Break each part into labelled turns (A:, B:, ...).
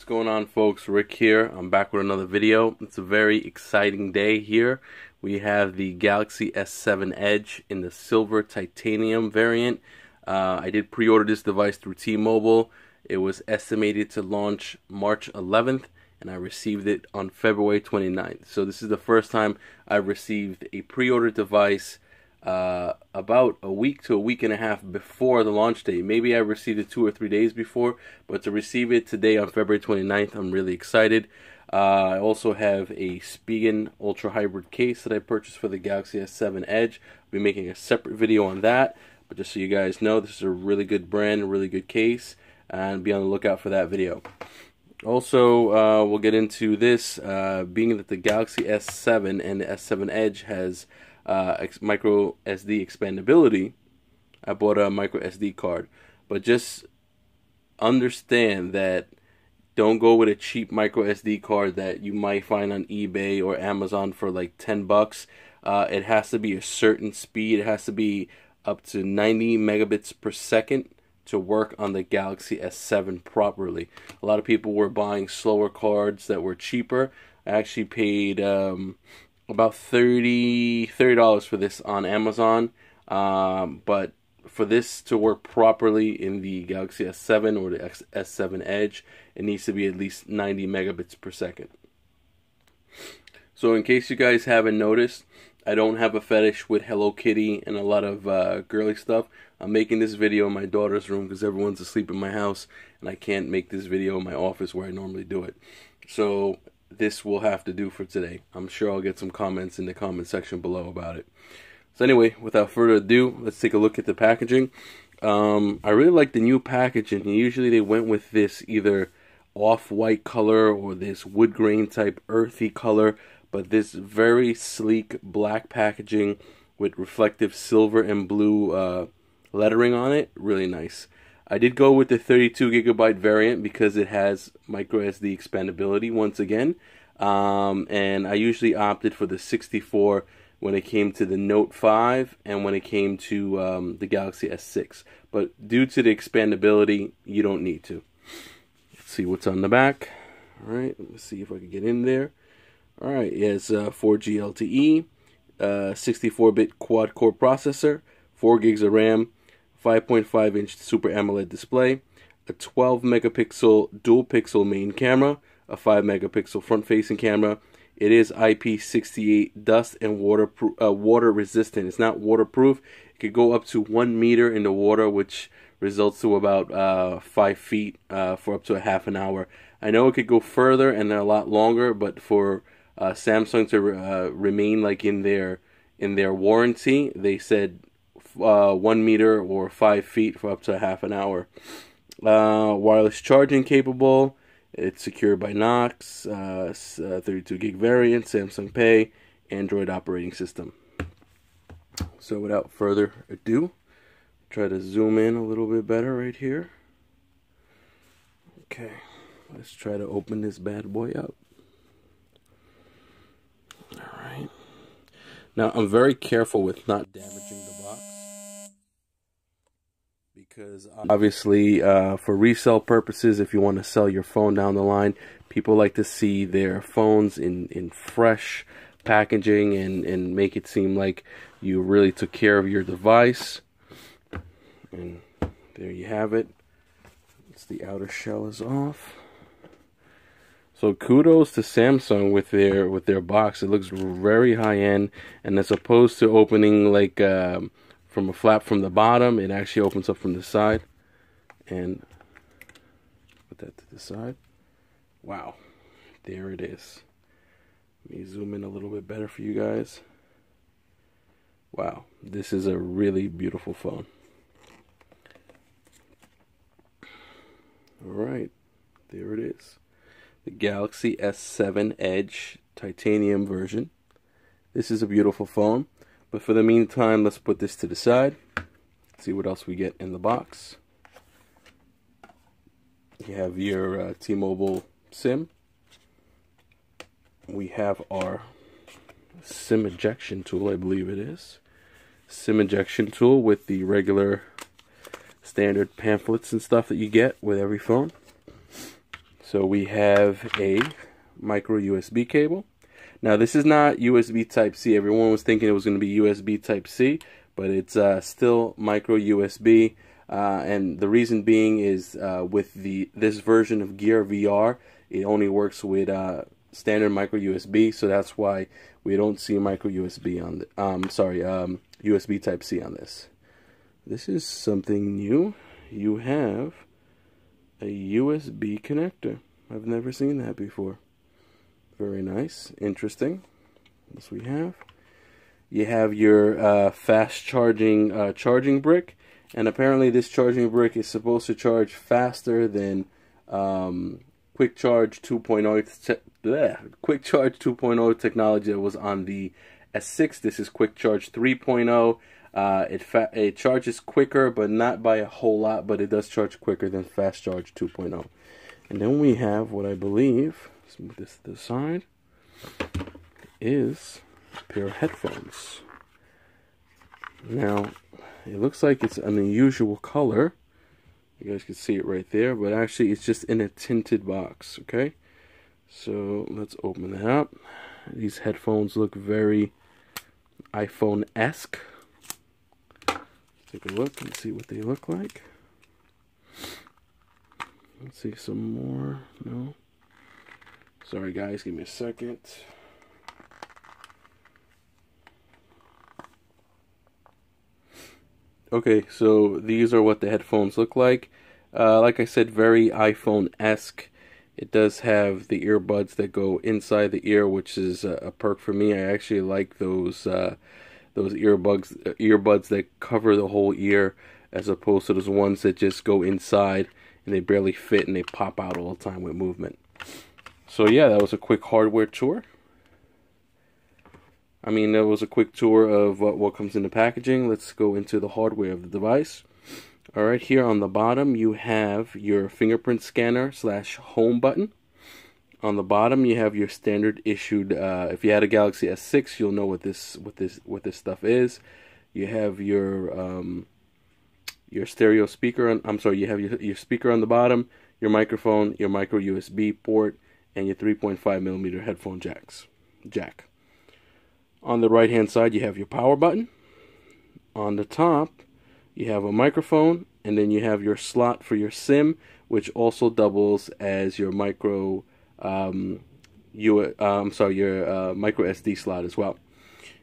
A: going on, folks? Rick here. I'm back with another video. It's a very exciting day here. We have the Galaxy S7 Edge in the silver titanium variant. I did pre-order this device through T-Mobile. It was estimated to launch March 11th, and I received it on February 29th. So this is the first time I've received a pre-order device about a week to a week and a half before the launch date. Maybe I received it 2 or 3 days before, but to receive it today on February 29th, I'm really excited. I also have a Spigen Ultra Hybrid case that I purchased for the Galaxy S7 Edge. I'll be making a separate video on that, but just so you guys know, this is a really good brand, a really good case, and be on the lookout for that video. Also, we'll get into this, being that the Galaxy S7 and the S7 Edge has micro SD expandability. I bought a micro SD card, but just understand that don't go with a cheap micro SD card that you might find on eBay or Amazon for like 10 bucks. It has to be a certain speed. It has to be up to 90 megabits per second to work on the Galaxy S7 properly. A lot of people were buying slower cards that were cheaper. I actually paid about $30 for this on Amazon, but for this to work properly in the Galaxy S7 or the S7 Edge, it needs to be at least 90 megabits per second. So in case you guys haven't noticed, I don't have a fetish with Hello Kitty and a lot of girly stuff. I'm making this video in my daughter's room because everyone's asleep in my house, and I can't make this video in my office where I normally do it. So this will have to do for today. I'm sure I'll get some comments in the comment section below about it. So anyway, without further ado, let's take a look at the packaging. I really like the new packaging. Usually they went with this either off-white color or this wood grain type earthy color, but this very sleek black packaging with reflective silver and blue lettering on it, really nice. I did go with the 32 gigabyte variant because it has micro SD expandability once again, and I usually opted for the 64 when it came to the Note 5 and when it came to the Galaxy S6. But due to the expandability, you don't need to. Let's see what's on the back. All right, let me see if I can get in there. All right, it has 4G LTE, 64-bit quad-core processor, 4 gigs of RAM, 5.5-inch Super AMOLED display, a 12-megapixel dual-pixel main camera, a 5-megapixel front-facing camera. It is IP68 dust and water resistant. It's not waterproof. It could go up to 1 meter in the water, which results to about 5 feet for up to a half an hour. I know it could go further and a lot longer, but for Samsung to remain like in their warranty, they said 1 meter or 5 feet for up to a half an hour. Wireless charging capable. It's secured by Knox. 32 gig variant, Samsung Pay, Android operating system. So without further ado, try to zoom in a little bit better right here. Okay, let's try to open this bad boy up. Alright. Now I'm very careful with not damaging the box, because obviously for resale purposes, if you want to sell your phone down the line, people like to see their phones in fresh packaging and make it seem like you really took care of your device. And there you have it. It's the outer shell is off. So kudos to Samsung with their box. It looks very high end, and as opposed to opening like from a flap from the bottom, it actually opens up from the side. And put that to the side. Wow, there it is. Let me zoom in a little bit better for you guys. Wow, this is a really beautiful phone. Alright, there it is. The Galaxy S7 Edge titanium version. This is a beautiful phone, but for the meantime, let's put this to the side. See what else we get in the box. You have your T-Mobile SIM. We have our SIM ejection tool, I believe it is. SIM ejection tool with the regular standard pamphlets and stuff that you get with every phone. So we have a micro USB cable. Now this is not USB Type-C. Everyone was thinking it was going to be USB Type-C, but it's still micro USB. And the reason being is with this version of Gear VR, it only works with standard micro USB, so that's why we don't see micro USB on the USB Type-C on this. This is something new. You have a USB connector. I've never seen that before. Very nice, interesting. What else we have? You have your fast charging charging brick, and apparently this charging brick is supposed to charge faster than Quick Charge 2.0 Quick Charge 2.0 technology that was on the S6. This is Quick Charge 3.0. It charges quicker, but not by a whole lot, but it does charge quicker than Fast Charge 2.0. And then we have what I believe, let's move this to the side, is a pair of headphones. Now, it looks like it's an unusual color. You guys can see it right there, but actually it's just in a tinted box, okay? So let's open that up. These headphones look very iPhone-esque. Take a look and see what they look like. Let's see some more. No. Sorry guys, give me a second. Okay, so these are what the headphones look like. Like I said, very iPhone-esque. It does have the earbuds that go inside the ear, which is a perk for me. I actually like those earbuds that cover the whole ear, as opposed to those ones that just go inside and they barely fit and they pop out all the time with movement. So yeah, that was a quick hardware tour. I mean, that was a quick tour of what comes in the packaging. Let's go into the hardware of the device. Alright, here on the bottom you have your fingerprint scanner / home button. On the bottom you have your standard issued, if you had a Galaxy S6, you'll know what this stuff is. You have your stereo speaker you have your speaker on the bottom, your microphone, your micro USB port, and your 3.5mm headphone jack. On the right hand side you have your power button. On the top you have a microphone, and then you have your slot for your SIM, which also doubles as your micro micro SD slot as well.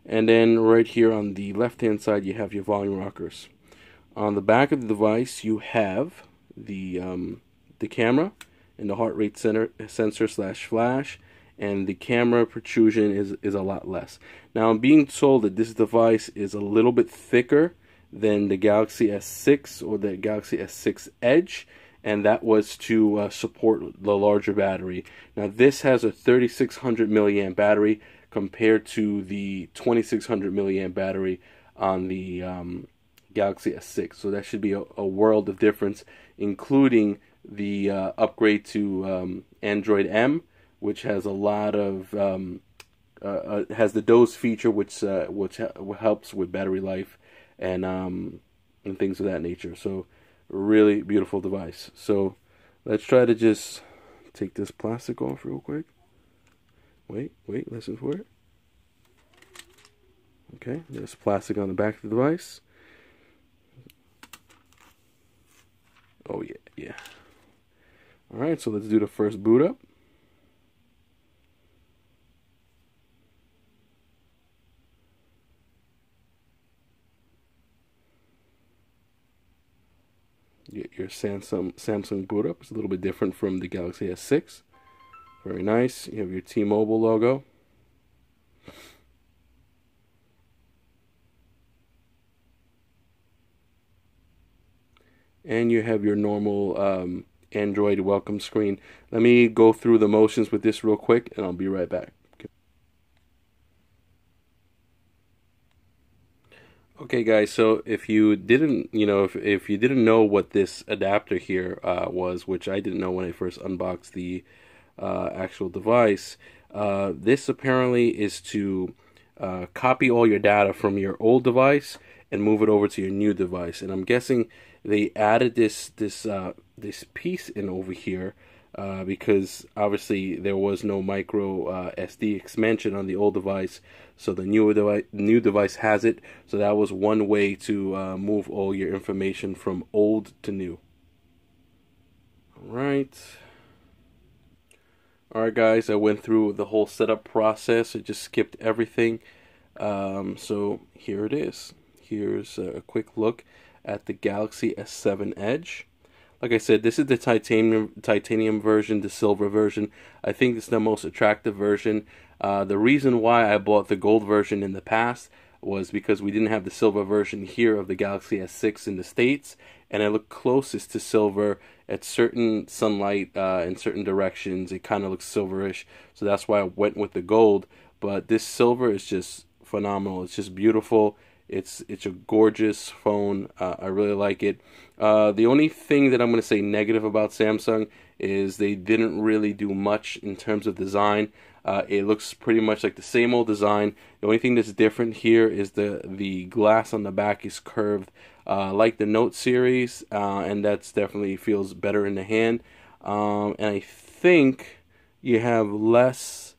A: And then right here on the left hand side you have your volume rockers. On the back of the device you have the camera and the heart rate sensor / flash, and the camera protrusion is a lot less. Now I'm being told that this device is a little bit thicker than the Galaxy S6 or the Galaxy S6 Edge, and that was to support the larger battery. Now this has a 3600 milliamp battery compared to the 2600 milliamp battery on the Galaxy S6, so that should be a world of difference, including the upgrade to Android M, which has a lot of has the Doze feature, which helps with battery life and things of that nature. So really beautiful device. So let's try to just take this plastic off real quick. Wait, listen for it. Okay, there's plastic on the back of the device. Oh yeah. Alright, so let's do the first boot up. Your Samsung boot up. It's a little bit different from the Galaxy S6. Very nice. You have your T-Mobile logo. And you have your normal Android welcome screen. Let me go through the motions with this real quick and I'll be right back. Okay guys, so if you didn't, if you didn't know what this adapter here was, which I didn't know when I first unboxed the actual device, this apparently is to copy all your data from your old device and move it over to your new device. And I'm guessing they added this piece in over here because obviously there was no micro SD expansion on the old device, so the new device has it. So that was one way to move all your information from old to new. Alright guys, I went through the whole setup process. I just skipped everything. So here it is. Here's a quick look at the Galaxy S7 Edge. Like I said, this is the titanium version, the silver version. I think it's the most attractive version. The reason why I bought the gold version in the past was because we didn't have the silver version here of the Galaxy S6 in the States, and it looked closest to silver at certain sunlight in certain directions. It kind of looks silverish, so that's why I went with the gold. But this silver is just phenomenal. It's just beautiful. It's a gorgeous phone. I really like it. The only thing that I'm going to say negative about Samsung is they didn't really do much in terms of design. It looks pretty much like the same old design. The only thing that's different here is the glass on the back is curved, like the Note series, and that's definitely feels better in the hand. And I think you have less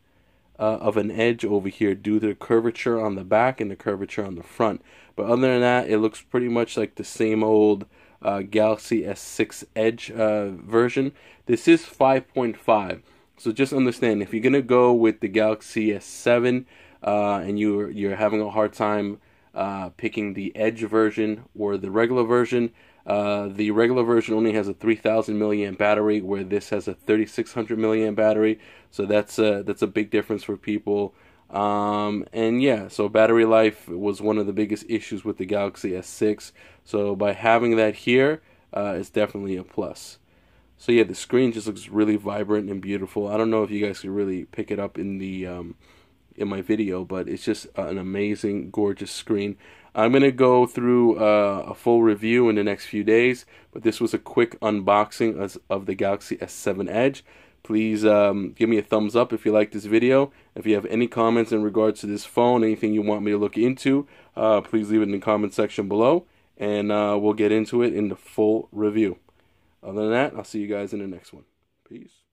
A: of an edge over here due to the curvature on the back and the curvature on the front. But other than that, it looks pretty much like the same old Galaxy S6 Edge version. This is 5.5. So just understand, if you're gonna go with the Galaxy S7 and you're having a hard time picking the Edge version or the regular version only has a 3,000 milliamp battery, where this has a 3,600 milliamp battery. So that's a big difference for people. And yeah, so battery life was one of the biggest issues with the Galaxy S6. So by having that here, it's definitely a plus. So yeah, the screen just looks really vibrant and beautiful. I don't know if you guys can really pick it up in the in my video, but it's just an amazing, gorgeous screen. I'm going to go through a full review in the next few days, but this was a quick unboxing of the Galaxy S7 Edge. Please give me a thumbs up if you like this video. If you have any comments in regards to this phone, anything you want me to look into, please leave it in the comment section below, and we'll get into it in the full review. Other than that, I'll see you guys in the next one. Peace.